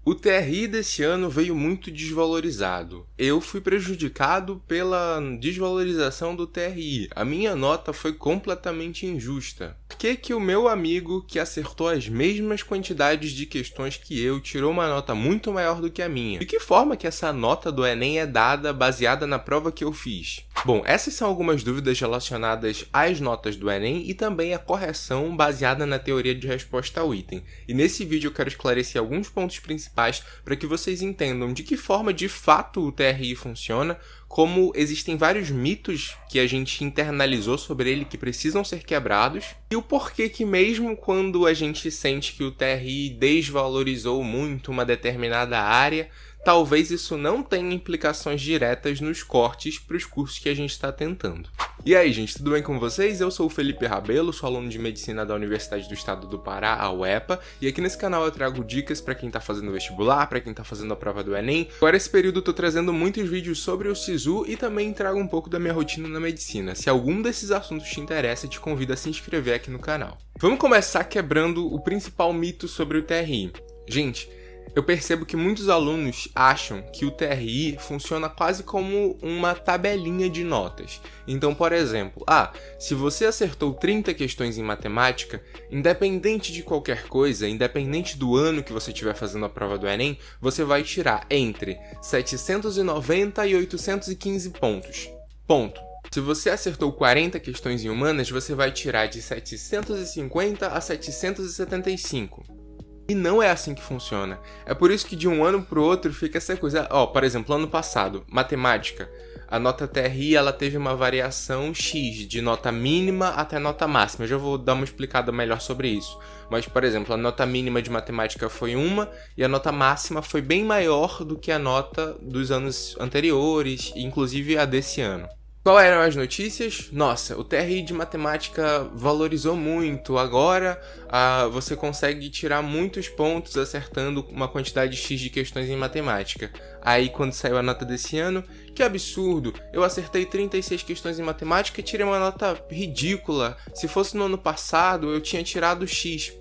O TRI desse ano veio muito desvalorizado. Eu fui prejudicado pela desvalorização do TRI. A minha nota foi completamente injusta. Por que o meu amigo, que acertou as mesmas quantidades de questões que eu, tirou uma nota muito maior do que a minha? De que forma que essa nota do Enem é dada baseada na prova que eu fiz? Bom, essas são algumas dúvidas relacionadas às notas do Enem e também à correção baseada na teoria de resposta ao item. E nesse vídeo eu quero esclarecer alguns pontos principais para que vocês entendam de que forma de fato o TRI funciona, como existem vários mitos que a gente internalizou sobre ele que precisam ser quebrados, e o porquê que mesmo quando a gente sente que o TRI desvalorizou muito uma determinada área, talvez isso não tenha implicações diretas nos cortes para os cursos que a gente está tentando. E aí, gente, tudo bem com vocês? Eu sou o Felipe Rabelo, sou aluno de Medicina da Universidade do Estado do Pará, a UEPA, e aqui nesse canal eu trago dicas para quem está fazendo vestibular, para quem está fazendo a prova do Enem. Agora, esse período eu tô trazendo muitos vídeos sobre o SISU e também trago um pouco da minha rotina na medicina. Se algum desses assuntos te interessa, eu te convido a se inscrever aqui no canal. Vamos começar quebrando o principal mito sobre o TRI. Gente, eu percebo que muitos alunos acham que o TRI funciona quase como uma tabelinha de notas. Então, por exemplo, se você acertou 30 questões em matemática, independente de qualquer coisa, independente do ano que você estiver fazendo a prova do Enem, você vai tirar entre 790 e 815 pontos. Ponto. Se você acertou 40 questões em humanas, você vai tirar de 750 a 775. E não é assim que funciona. É por isso que de um ano para o outro fica essa coisa. Por exemplo, ano passado, matemática. A nota TRI ela teve uma variação X, de nota mínima até nota máxima. Eu já vou dar uma explicada melhor sobre isso. Mas, por exemplo, a nota mínima de matemática foi 1 e a nota máxima foi bem maior do que a nota dos anos anteriores, inclusive a desse ano. Qual eram as notícias? Nossa, o TRI de matemática valorizou muito, agora você consegue tirar muitos pontos acertando uma quantidade X de questões em matemática. Aí quando saiu a nota desse ano, que absurdo, eu acertei 36 questões em matemática e tirei uma nota ridícula, se fosse no ano passado eu tinha tirado X.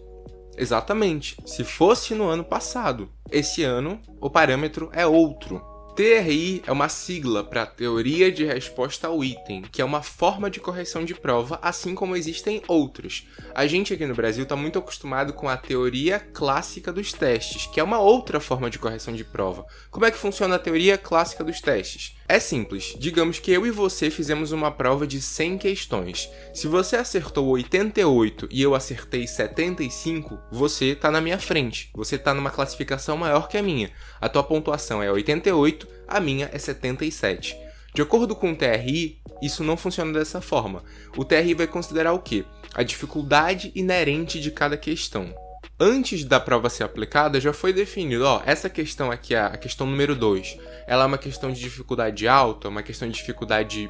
Exatamente, se fosse no ano passado. Esse ano o parâmetro é outro. TRI é uma sigla para Teoria de Resposta ao Item, que é uma forma de correção de prova, assim como existem outros. A gente aqui no Brasil está muito acostumado com a teoria clássica dos testes, que é uma outra forma de correção de prova. Como é que funciona a teoria clássica dos testes? É simples, digamos que eu e você fizemos uma prova de 100 questões. Se você acertou 88 e eu acertei 75, você está na minha frente, você está numa classificação maior que a minha. A tua pontuação é 88, a minha é 77. De acordo com o TRI, isso não funciona dessa forma. O TRI vai considerar o quê? A dificuldade inerente de cada questão. Antes da prova ser aplicada, já foi definido, essa questão aqui, a questão número 2, ela é uma questão de dificuldade alta, uma questão de dificuldade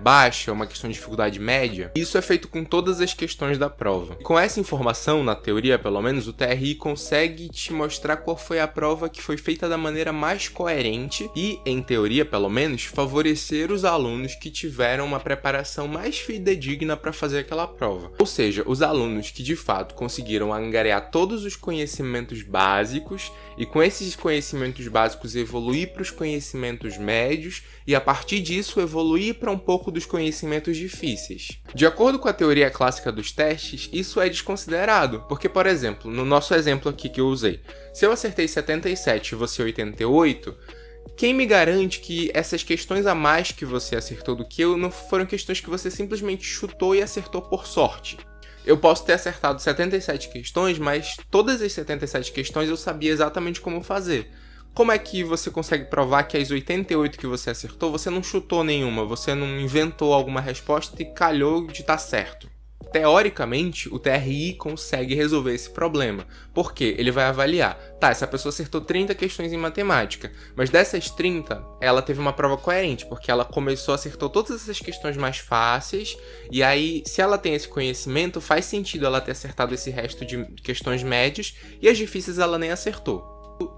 baixa, uma questão de dificuldade média. Isso é feito com todas as questões da prova. Com essa informação, na teoria pelo menos, o TRI consegue te mostrar qual foi a prova que foi feita da maneira mais coerente e, em teoria pelo menos, favorecer os alunos que tiveram uma preparação mais fidedigna para fazer aquela prova. Ou seja, os alunos que de fato conseguiram angariar todos os conhecimentos básicos e com esses conhecimentos básicos evoluir para os conhecimentos médios e a partir disso evoluir para um pouco dos conhecimentos difíceis. De acordo com a teoria clássica dos testes, isso é desconsiderado, porque, por exemplo, no nosso exemplo aqui que eu usei, se eu acertei 77 e você 88, quem me garante que essas questões a mais que você acertou do que eu não foram questões que você simplesmente chutou e acertou por sorte? Eu posso ter acertado 77 questões, mas todas as 77 questões eu sabia exatamente como fazer. Como é que você consegue provar que as 88 que você acertou, você não chutou nenhuma, você não inventou alguma resposta e calhou de estar certo? Teoricamente, o TRI consegue resolver esse problema, porque ele vai avaliar, essa pessoa acertou 30 questões em matemática, mas dessas 30, ela teve uma prova coerente, porque ela acertou todas essas questões mais fáceis, e aí, se ela tem esse conhecimento, faz sentido ela ter acertado esse resto de questões médias, e as difíceis ela nem acertou.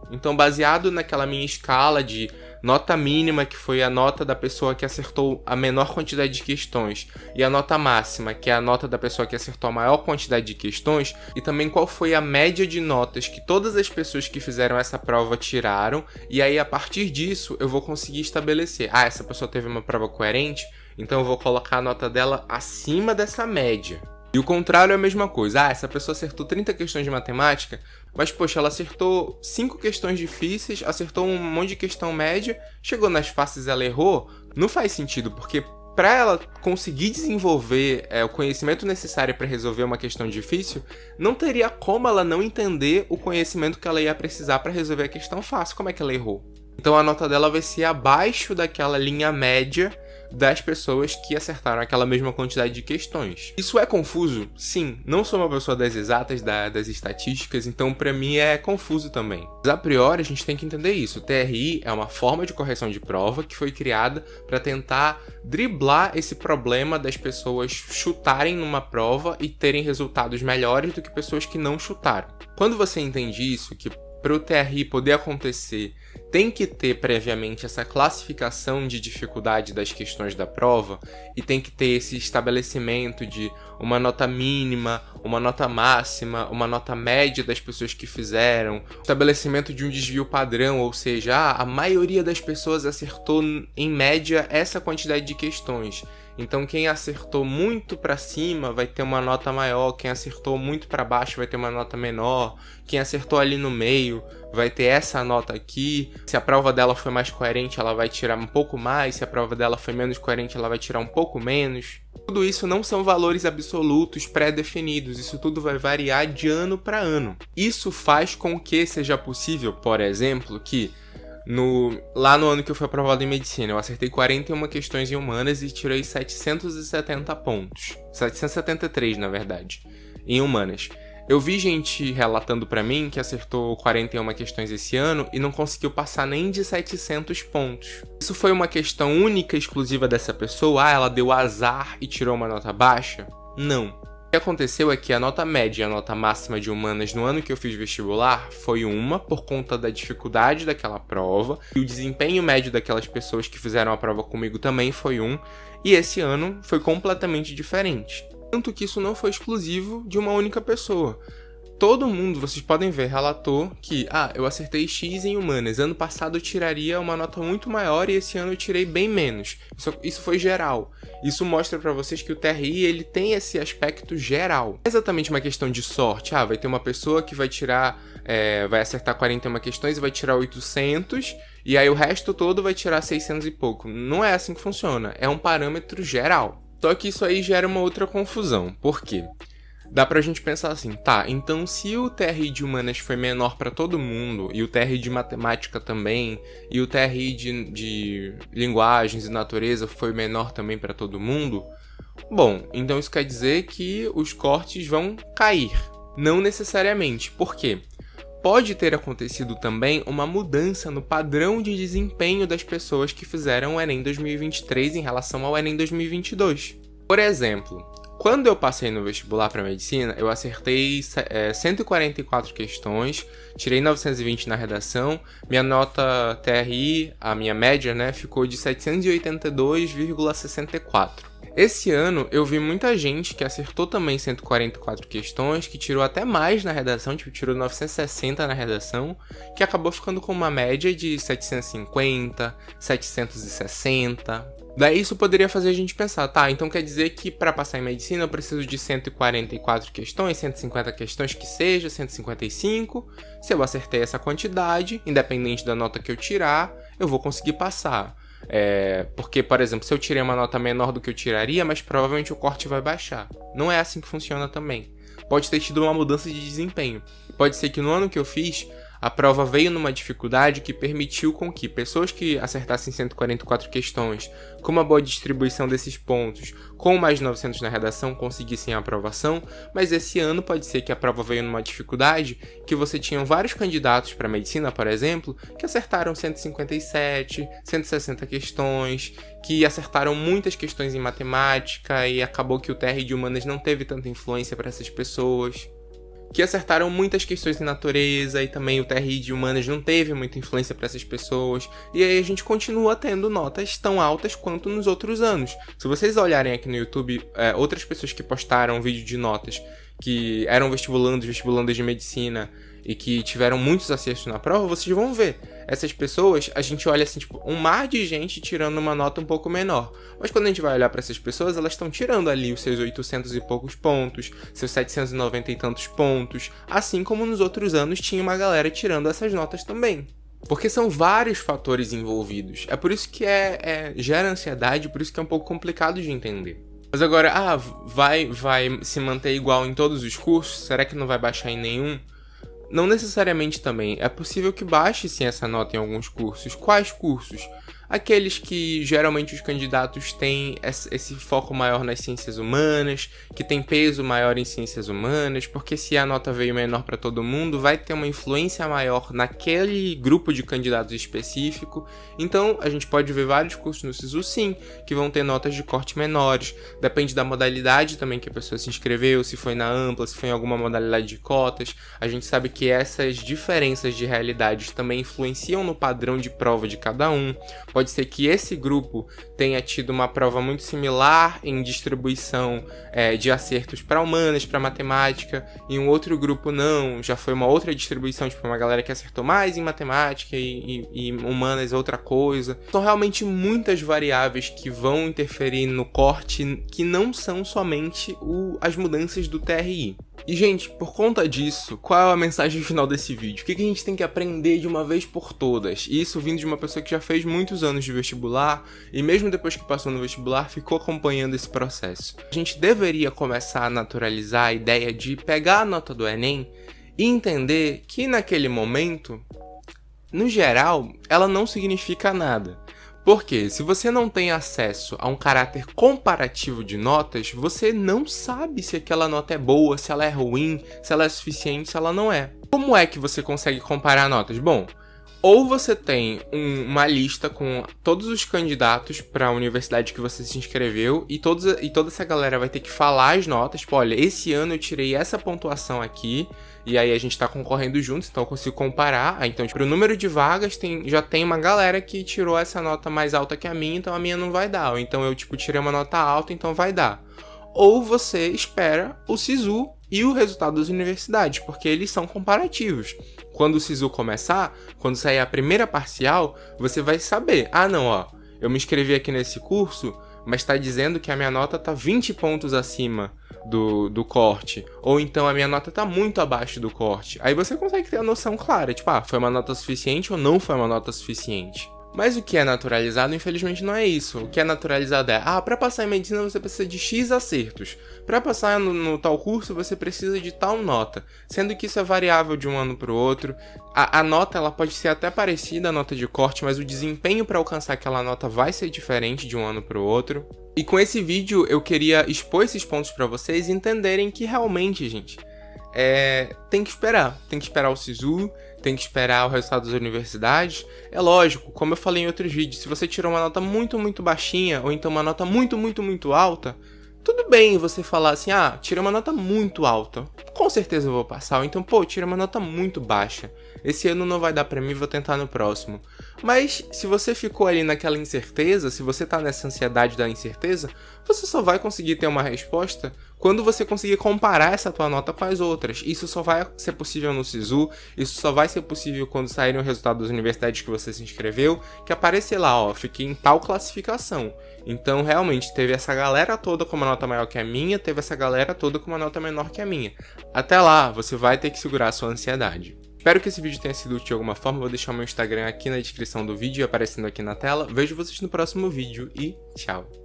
Então, baseado naquela minha escala de nota mínima, que foi a nota da pessoa que acertou a menor quantidade de questões, e a nota máxima, que é a nota da pessoa que acertou a maior quantidade de questões, e também qual foi a média de notas que todas as pessoas que fizeram essa prova tiraram, e aí a partir disso eu vou conseguir estabelecer, essa pessoa teve uma prova coerente, então eu vou colocar a nota dela acima dessa média. E o contrário é a mesma coisa. Essa pessoa acertou 30 questões de matemática, mas, poxa, ela acertou 5 questões difíceis, acertou um monte de questão média, chegou nas fáceis ela errou. Não faz sentido, porque para ela conseguir desenvolver o conhecimento necessário para resolver uma questão difícil, não teria como ela não entender o conhecimento que ela ia precisar para resolver a questão fácil. Como é que ela errou? Então a nota dela vai ser abaixo daquela linha média das pessoas que acertaram aquela mesma quantidade de questões. Isso é confuso? Sim, não sou uma pessoa das exatas, das estatísticas, então para mim é confuso também. Mas a priori a gente tem que entender isso. O TRI é uma forma de correção de prova que foi criada para tentar driblar esse problema das pessoas chutarem numa prova e terem resultados melhores do que pessoas que não chutaram. Quando você entende isso, que para o TRI poder acontecer, tem que ter previamente essa classificação de dificuldade das questões da prova e tem que ter esse estabelecimento de uma nota mínima, uma nota máxima, uma nota média das pessoas que fizeram, estabelecimento de um desvio padrão, ou seja, a maioria das pessoas acertou em média essa quantidade de questões. Então quem acertou muito para cima vai ter uma nota maior, quem acertou muito para baixo vai ter uma nota menor, quem acertou ali no meio vai ter essa nota aqui. Se a prova dela foi mais coerente, ela vai tirar um pouco mais, se a prova dela foi menos coerente, ela vai tirar um pouco menos. Tudo isso não são valores absolutos pré-definidos, isso tudo vai variar de ano para ano. Isso faz com que seja possível, por exemplo, que lá no ano que eu fui aprovado em medicina, eu acertei 41 questões em humanas e tirei 770 pontos. 773, na verdade, em humanas. Eu vi gente relatando pra mim que acertou 41 questões esse ano e não conseguiu passar nem de 700 pontos. Isso foi uma questão única, exclusiva dessa pessoa? Ela deu azar e tirou uma nota baixa? Não. O que aconteceu é que a nota média e a nota máxima de humanas no ano que eu fiz vestibular foi uma, por conta da dificuldade daquela prova, e o desempenho médio daquelas pessoas que fizeram a prova comigo também foi e esse ano foi completamente diferente. Tanto que isso não foi exclusivo de uma única pessoa. Todo mundo, vocês podem ver, relatou que eu acertei X em humanas, ano passado eu tiraria uma nota muito maior e esse ano eu tirei bem menos. Isso foi geral. Isso mostra pra vocês que o TRI ele tem esse aspecto geral. É exatamente uma questão de sorte. Vai ter uma pessoa que vai tirar, vai acertar 41 questões e vai tirar 800, e aí o resto todo vai tirar 600 e pouco. Não é assim que funciona, é um parâmetro geral. Só que isso aí gera uma outra confusão. Por quê? Dá pra gente pensar assim, então se o TRI de humanas foi menor pra todo mundo, e o TRI de matemática também, e o TRI de linguagens e natureza foi menor também pra todo mundo, bom, então isso quer dizer que os cortes vão cair. Não necessariamente. Por quê? Pode ter acontecido também uma mudança no padrão de desempenho das pessoas que fizeram o Enem 2023 em relação ao Enem 2022. Por exemplo, quando eu passei no vestibular para medicina, eu acertei 144 questões, tirei 920 na redação, minha nota TRI, a minha média, ficou de 782,64. Esse ano eu vi muita gente que acertou também 144 questões, que tirou até mais na redação, tirou 960 na redação, que acabou ficando com uma média de 750, 760. Daí isso poderia fazer a gente pensar, então quer dizer que para passar em medicina eu preciso de 144 questões, 150 questões que seja, 155. Se eu acertei essa quantidade, independente da nota que eu tirar, eu vou conseguir passar. Porque, por exemplo, se eu tirei uma nota menor do que eu tiraria, mas provavelmente o corte vai baixar. Não é assim que funciona também. Pode ter tido uma mudança de desempenho. Pode ser que no ano que eu fiz, a prova veio numa dificuldade que permitiu com que pessoas que acertassem 144 questões, com uma boa distribuição desses pontos, com mais 900 na redação, conseguissem a aprovação, mas esse ano pode ser que a prova veio numa dificuldade que você tinha vários candidatos para medicina, por exemplo, que acertaram 157, 160 questões, que acertaram muitas questões em matemática e acabou que o TR de humanas não teve tanta influência para essas pessoas. que acertaram muitas questões de natureza e também o TRI de humanas não teve muita influência para essas pessoas. E aí a gente continua tendo notas tão altas quanto nos outros anos. Se vocês olharem aqui no YouTube, outras pessoas que postaram vídeo de notas que eram vestibulandos de medicina e que tiveram muitos acertos na prova, vocês vão ver. Essas pessoas, a gente olha assim, tipo, um mar de gente tirando uma nota um pouco menor. Mas quando a gente vai olhar para essas pessoas, elas estão tirando ali os seus 800 e poucos pontos, seus 790 e tantos pontos, assim como nos outros anos tinha uma galera tirando essas notas também. Porque são vários fatores envolvidos. É por isso que gera ansiedade, por isso que é um pouco complicado de entender. Mas agora, vai se manter igual em todos os cursos? Será que não vai baixar em nenhum? Não necessariamente também. É possível que baixe sim essa nota em alguns cursos. Quais cursos? Aqueles que geralmente os candidatos têm esse foco maior nas ciências humanas, que tem peso maior em ciências humanas, porque se a nota veio menor para todo mundo, vai ter uma influência maior naquele grupo de candidatos específico. Então, a gente pode ver vários cursos no SISU, sim, que vão ter notas de corte menores. Depende da modalidade também que a pessoa se inscreveu, se foi na ampla, se foi em alguma modalidade de cotas. A gente sabe que essas diferenças de realidades também influenciam no padrão de prova de cada um. Pode ser que esse grupo tenha tido uma prova muito similar em distribuição de acertos para humanas, para matemática, e um outro grupo não, já foi uma outra distribuição, tipo uma galera que acertou mais em matemática e humanas outra coisa. São realmente muitas variáveis que vão interferir no corte, que não são somente as mudanças do TRI. E, gente, por conta disso, qual é a mensagem final desse vídeo? O que a gente tem que aprender de uma vez por todas? E isso vindo de uma pessoa que já fez muitos anos de vestibular e mesmo depois que passou no vestibular, ficou acompanhando esse processo. A gente deveria começar a naturalizar a ideia de pegar a nota do Enem e entender que naquele momento, no geral, ela não significa nada. Porque se você não tem acesso a um caráter comparativo de notas, você não sabe se aquela nota é boa, se ela é ruim, se ela é suficiente, se ela não é. Como é que você consegue comparar notas? Bom, ou você tem uma lista com todos os candidatos para a universidade que você se inscreveu e toda essa galera vai ter que falar as notas. Tipo, olha, esse ano eu tirei essa pontuação aqui e aí a gente tá concorrendo juntos, então eu consigo comparar. Então, pro número de vagas, já tem uma galera que tirou essa nota mais alta que a minha, então a minha não vai dar. Ou então eu, tirei uma nota alta, então vai dar. Ou você espera o SISU e o resultado das universidades, porque eles são comparativos. Quando o SISU começar, quando sair a primeira parcial, você vai saber, eu me inscrevi aqui nesse curso, mas está dizendo que a minha nota está 20 pontos acima do corte, ou então a minha nota está muito abaixo do corte. Aí você consegue ter a noção clara, foi uma nota suficiente ou não foi uma nota suficiente. Mas o que é naturalizado, infelizmente, não é isso. O que é naturalizado para passar em medicina você precisa de X acertos. Para passar no tal curso você precisa de tal nota. Sendo que isso é variável de um ano para o outro. A nota ela pode ser até parecida à nota de corte, mas o desempenho para alcançar aquela nota vai ser diferente de um ano para o outro. E com esse vídeo eu queria expor esses pontos para vocês entenderem que realmente, gente, tem que esperar o SISU, tem que esperar o resultado das universidades. É lógico, como eu falei em outros vídeos, se você tirou uma nota muito, muito baixinha, ou então uma nota muito, muito, muito alta, tudo bem você falar assim, tirei uma nota muito alta, com certeza eu vou passar, ou então, tirei uma nota muito baixa, esse ano não vai dar pra mim, vou tentar no próximo. Mas se você ficou ali naquela incerteza, se você tá nessa ansiedade da incerteza, você só vai conseguir ter uma resposta quando você conseguir comparar essa tua nota com as outras. Isso só vai ser possível no SISU, isso só vai ser possível quando saírem o resultado das universidades que você se inscreveu, que aparecer lá, fiquei em tal classificação. Então, realmente, teve essa galera toda com uma nota maior que a minha, teve essa galera toda com uma nota menor que a minha. Até lá, você vai ter que segurar a sua ansiedade. Espero que esse vídeo tenha sido útil de alguma forma, vou deixar o meu Instagram aqui na descrição do vídeo, aparecendo aqui na tela. Vejo vocês no próximo vídeo e tchau!